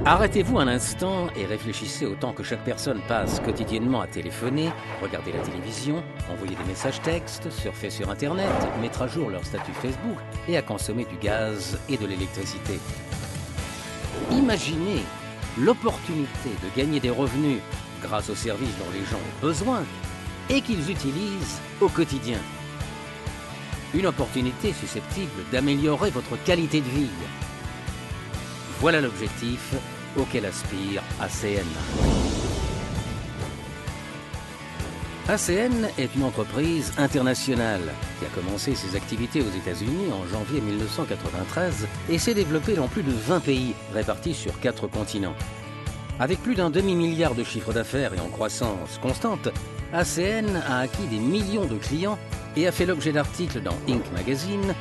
Arrêtez-vous un instant et réfléchissez au temps que chaque personne passe quotidiennement à téléphoner, regarder la télévision, envoyer des messages textes, surfer sur Internet, mettre à jour leur statut Facebook et à consommer du gaz et de l'électricité. Imaginez l'opportunité de gagner des revenus grâce aux services dont les gens ont besoin et qu'ils utilisent au quotidien. Une opportunité susceptible d'améliorer votre qualité de vie. Voilà l'objectif auquel aspire ACN. ACN est une entreprise internationale qui a commencé ses activités aux États-Unis en janvier 1993 et s'est développée dans plus de 20 pays répartis sur 4 continents. Avec plus d'un demi-milliard de chiffre d'affaires et en croissance constante, ACN a acquis des millions de clients et a fait l'objet d'articles dans Inc. Magazine,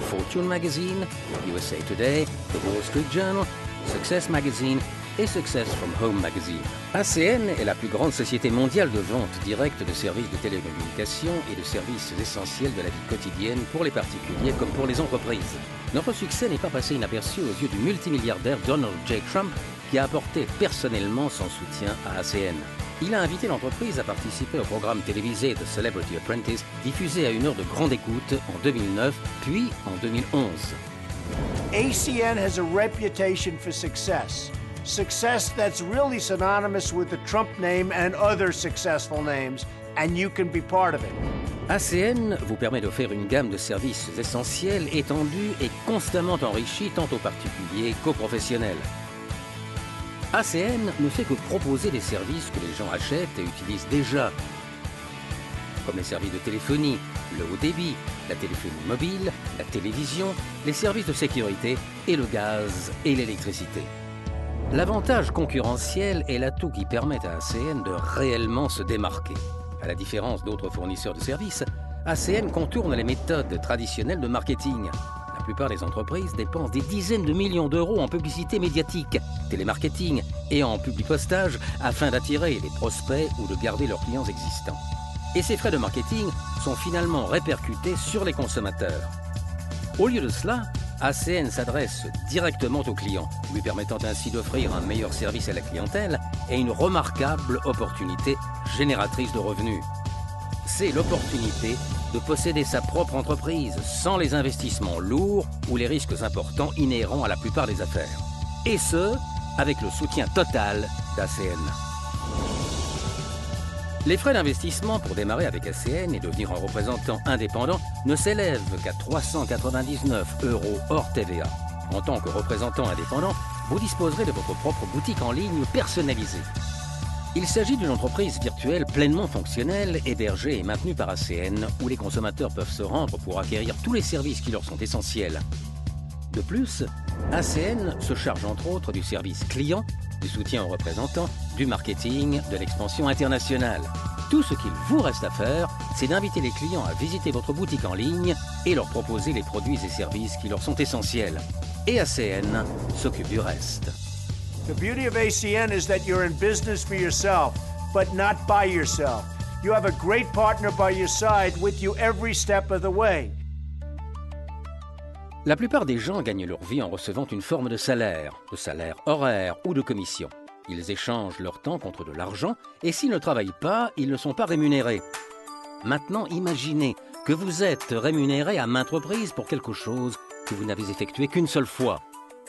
Fortune Magazine, USA Today, The Wall Street Journal, Success Magazine et Success from Home Magazine. ACN est la plus grande société mondiale de vente directe de services de télécommunications et de services essentiels de la vie quotidienne pour les particuliers comme pour les entreprises. Notre succès n'est pas passé inaperçu aux yeux du multimilliardaire Donald J. Trump qui a apporté personnellement son soutien à ACN. Il a invité l'entreprise à participer au programme télévisé The Celebrity Apprentice, diffusé à une heure de grande écoute en 2009, puis en 2011. ACN has a reputation for success. Success that's really synonymous with the Trump name and other successful names, and you can be part of it. ACN vous permet d'offrir une gamme de services essentiels, étendus et constamment enrichis tant aux particuliers qu'aux professionnels. ACN ne fait que proposer des services que les gens achètent et utilisent déjà, comme les services de téléphonie, le haut débit, la téléphonie mobile, la télévision, les services de sécurité et le gaz et l'électricité. L'avantage concurrentiel est l'atout qui permet à ACN de réellement se démarquer. À la différence d'autres fournisseurs de services, ACN contourne les méthodes traditionnelles de marketing. La plupart des entreprises dépensent des dizaines de millions d'euros en publicité médiatique, télémarketing et en publipostage afin d'attirer les prospects ou de garder leurs clients existants. Et ces frais de marketing sont finalement répercutés sur les consommateurs. Au lieu de cela, ACN s'adresse directement aux clients, lui permettant ainsi d'offrir un meilleur service à la clientèle et une remarquable opportunité génératrice de revenus. C'est l'opportunité de posséder sa propre entreprise sans les investissements lourds ou les risques importants inhérents à la plupart des affaires. Et ce, avec le soutien total d'ACN. Les frais d'investissement pour démarrer avec ACN et devenir un représentant indépendant ne s'élèvent qu'à 399 € hors TVA. En tant que représentant indépendant, vous disposerez de votre propre boutique en ligne personnalisée. Il s'agit d'une entreprise virtuelle pleinement fonctionnelle, hébergée et maintenue par ACN, où les consommateurs peuvent se rendre pour acquérir tous les services qui leur sont essentiels. De plus, ACN se charge entre autres du service client, du soutien aux représentants, du marketing, de l'expansion internationale. Tout ce qu'il vous reste à faire, c'est d'inviter les clients à visiter votre boutique en ligne et leur proposer les produits et services qui leur sont essentiels. Et ACN s'occupe du reste. The beauty of ACN is that you're in business for yourself, but not by yourself. You have a great partner by your side with you every step of the way. La plupart des gens gagnent leur vie en recevant une forme de salaire horaire ou de commission. Ils échangent leur temps contre de l'argent et s'ils ne travaillent pas, ils ne sont pas rémunérés. Maintenant, imaginez que vous êtes rémunéré à maintes reprises pour quelque chose que vous n'avez effectué qu'une seule fois.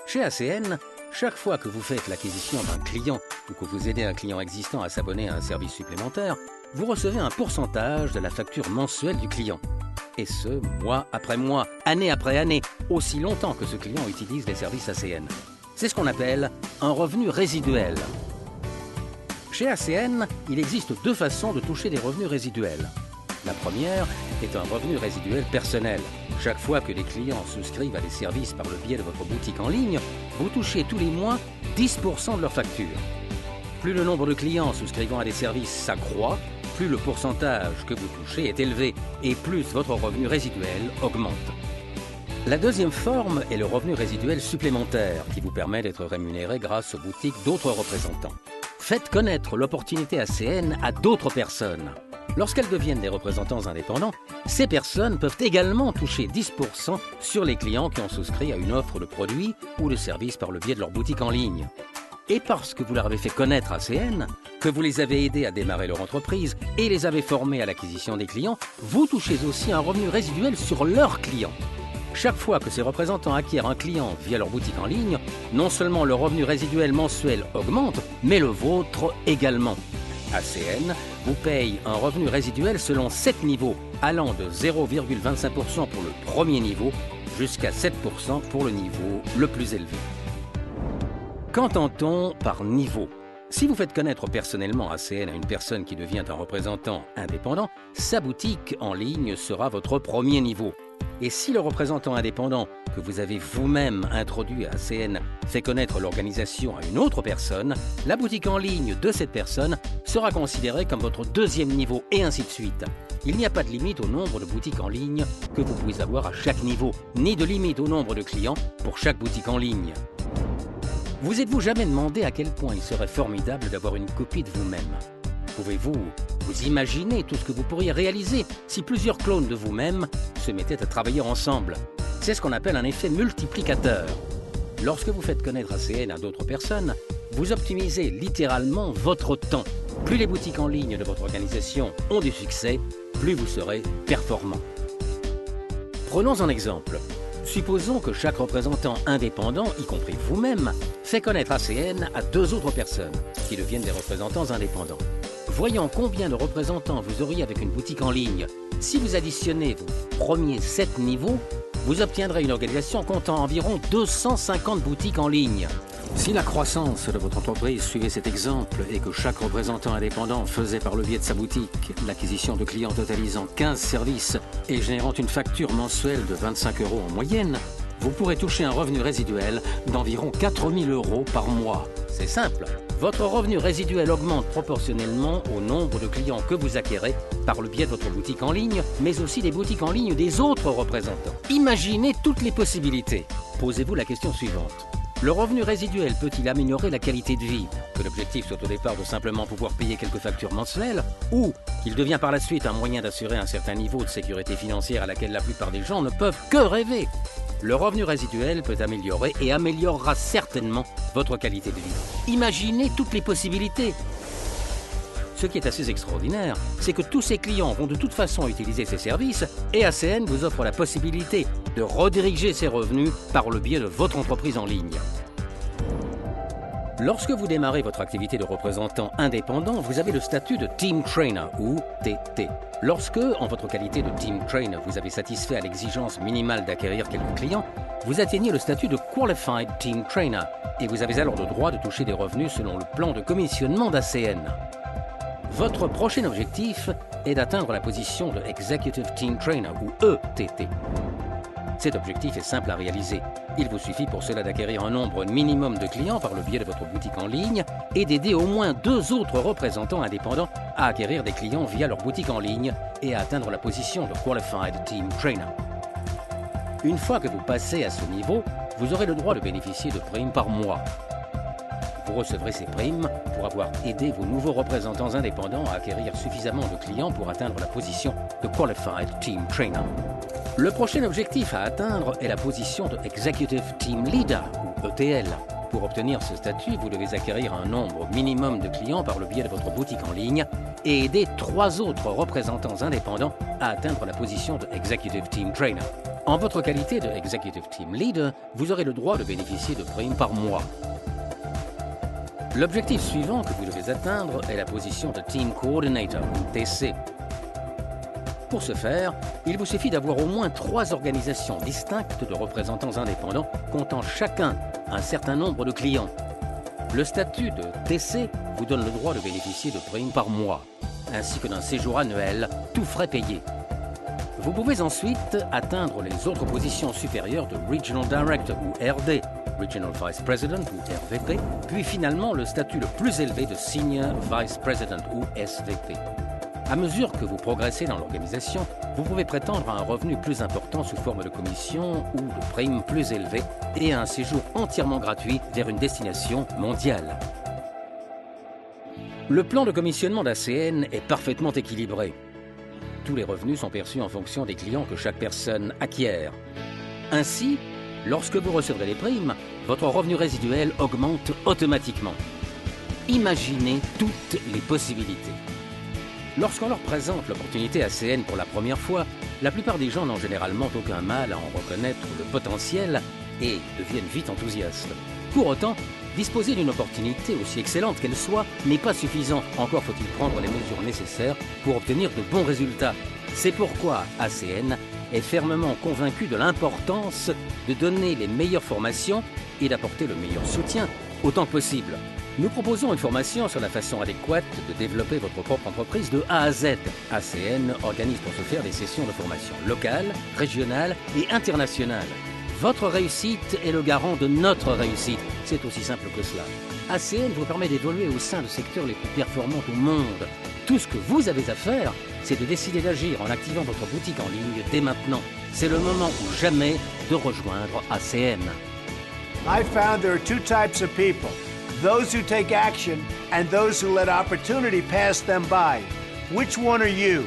Chez ACN, chaque fois que vous faites l'acquisition d'un client ou que vous aidez un client existant à s'abonner à un service supplémentaire, vous recevez un pourcentage de la facture mensuelle du client. Et ce, mois après mois, année après année, aussi longtemps que ce client utilise les services ACN. C'est ce qu'on appelle un revenu résiduel. Chez ACN, il existe 2 façons de toucher des revenus résiduels. La première est un revenu résiduel personnel. Chaque fois que les clients souscrivent à des services par le biais de votre boutique en ligne, vous touchez tous les mois 10% de leur facture. Plus le nombre de clients souscrivant à des services s'accroît, plus le pourcentage que vous touchez est élevé et plus votre revenu résiduel augmente. La deuxième forme est le revenu résiduel supplémentaire qui vous permet d'être rémunéré grâce aux boutiques d'autres représentants. Faites connaître l'opportunité ACN à d'autres personnes. Lorsqu'elles deviennent des représentants indépendants, ces personnes peuvent également toucher 10% sur les clients qui ont souscrit à une offre de produits ou de services par le biais de leur boutique en ligne. Et parce que vous leur avez fait connaître ACN, que vous les avez aidés à démarrer leur entreprise et les avez formés à l'acquisition des clients, vous touchez aussi un revenu résiduel sur leurs clients. Chaque fois que ces représentants acquièrent un client via leur boutique en ligne, non seulement le revenu résiduel mensuel augmente, mais le vôtre également. ACN vous paye un revenu résiduel selon 7 niveaux, allant de 0,25% pour le premier niveau jusqu'à 7% pour le niveau le plus élevé. Qu'entend-on par niveau? Si vous faites connaître personnellement ACN à une personne qui devient un représentant indépendant, sa boutique en ligne sera votre premier niveau. Et si le représentant indépendant que vous avez vous-même introduit à ACN fait connaître l'organisation à une autre personne, la boutique en ligne de cette personne sera considérée comme votre deuxième niveau et ainsi de suite. Il n'y a pas de limite au nombre de boutiques en ligne que vous pouvez avoir à chaque niveau, ni de limite au nombre de clients pour chaque boutique en ligne. Vous êtes-vous jamais demandé à quel point il serait formidable d'avoir une copie de vous-même? Pouvez-vous vous imaginer tout ce que vous pourriez réaliser si plusieurs clones de vous-même se mettaient à travailler ensemble? C'est ce qu'on appelle un effet multiplicateur. Lorsque vous faites connaître ACN à d'autres personnes, vous optimisez littéralement votre temps. Plus les boutiques en ligne de votre organisation ont du succès, plus vous serez performant. Prenons un exemple. Supposons que chaque représentant indépendant, y compris vous-même, fait connaître ACN à 2 autres personnes qui deviennent des représentants indépendants. Voyons combien de représentants vous auriez avec une boutique en ligne. Si vous additionnez vos premiers 7 niveaux, vous obtiendrez une organisation comptant environ 250 boutiques en ligne. Si la croissance de votre entreprise suivait cet exemple et que chaque représentant indépendant faisait par le biais de sa boutique l'acquisition de clients totalisant 15 services et générant une facture mensuelle de 25 € en moyenne, vous pourrez toucher un revenu résiduel d'environ 4 000 € par mois. C'est simple. Votre revenu résiduel augmente proportionnellement au nombre de clients que vous acquérez par le biais de votre boutique en ligne, mais aussi des boutiques en ligne des autres représentants. Imaginez toutes les possibilités. Posez-vous la question suivante. Le revenu résiduel peut-il améliorer la qualité de vie? Que l'objectif soit au départ de simplement pouvoir payer quelques factures mensuelles, ou qu'il devient par la suite un moyen d'assurer un certain niveau de sécurité financière à laquelle la plupart des gens ne peuvent que rêver? Le revenu résiduel peut améliorer et améliorera certainement votre qualité de vie. Imaginez toutes les possibilités. Ce qui est assez extraordinaire, c'est que tous ces clients vont de toute façon utiliser ces services et ACN vous offre la possibilité de rediriger ces revenus par le biais de votre entreprise en ligne. Lorsque vous démarrez votre activité de représentant indépendant, vous avez le statut de Team Trainer ou TT. Lorsque, en votre qualité de Team Trainer, vous avez satisfait à l'exigence minimale d'acquérir quelques clients, vous atteignez le statut de Qualified Team Trainer et vous avez alors le droit de toucher des revenus selon le plan de commissionnement d'ACN. Votre prochain objectif est d'atteindre la position de Executive Team Trainer ou ETT. Cet objectif est simple à réaliser. Il vous suffit pour cela d'acquérir un nombre minimum de clients par le biais de votre boutique en ligne et d'aider au moins 2 autres représentants indépendants à acquérir des clients via leur boutique en ligne et à atteindre la position de Qualified Team Trainer. Une fois que vous passez à ce niveau, vous aurez le droit de bénéficier de primes par mois. Vous recevrez ces primes pour avoir aidé vos nouveaux représentants indépendants à acquérir suffisamment de clients pour atteindre la position de Qualified Team Trainer. Le prochain objectif à atteindre est la position de Executive Team Leader ou ETL. Pour obtenir ce statut, vous devez acquérir un nombre minimum de clients par le biais de votre boutique en ligne et aider 3 autres représentants indépendants à atteindre la position de Executive Team Trainer. En votre qualité de Executive Team Leader, vous aurez le droit de bénéficier de primes par mois. L'objectif suivant que vous devez atteindre est la position de Team Coordinator ou TC. Pour ce faire, il vous suffit d'avoir au moins 3 organisations distinctes de représentants indépendants comptant chacun un certain nombre de clients. Le statut de TC vous donne le droit de bénéficier de primes par mois, ainsi que d'un séjour annuel, tout frais payés. Vous pouvez ensuite atteindre les autres positions supérieures de Regional Director ou RD, Regional Vice President ou RVP, puis finalement le statut le plus élevé de Senior Vice President ou SVP. À mesure que vous progressez dans l'organisation, vous pouvez prétendre à un revenu plus important sous forme de commission ou de primes plus élevées et à un séjour entièrement gratuit vers une destination mondiale. Le plan de commissionnement d'ACN est parfaitement équilibré. Tous les revenus sont perçus en fonction des clients que chaque personne acquiert. Ainsi, lorsque vous recevrez les primes, votre revenu résiduel augmente automatiquement. Imaginez toutes les possibilités. Lorsqu'on leur présente l'opportunité ACN pour la première fois, la plupart des gens n'ont généralement aucun mal à en reconnaître le potentiel et deviennent vite enthousiastes. Pour autant, disposer d'une opportunité aussi excellente qu'elle soit n'est pas suffisant. Encore faut-il prendre les mesures nécessaires pour obtenir de bons résultats. C'est pourquoi ACN est fermement convaincu de l'importance de donner les meilleures formations et d'apporter le meilleur soutien autant que possible. Nous proposons une formation sur la façon adéquate de développer votre propre entreprise de A à Z. ACN organise pour ce faire des sessions de formation locales, régionales et internationales. Votre réussite est le garant de notre réussite. C'est aussi simple que cela. ACN vous permet d'évoluer au sein de secteurs les plus performants au monde. Tout ce que vous avez à faire, c'est de décider d'agir en activant votre boutique en ligne dès maintenant. C'est le moment ou jamais de rejoindre ACN. I found there are two types of people. Those who take action and those who let opportunity pass them by. Which one are you?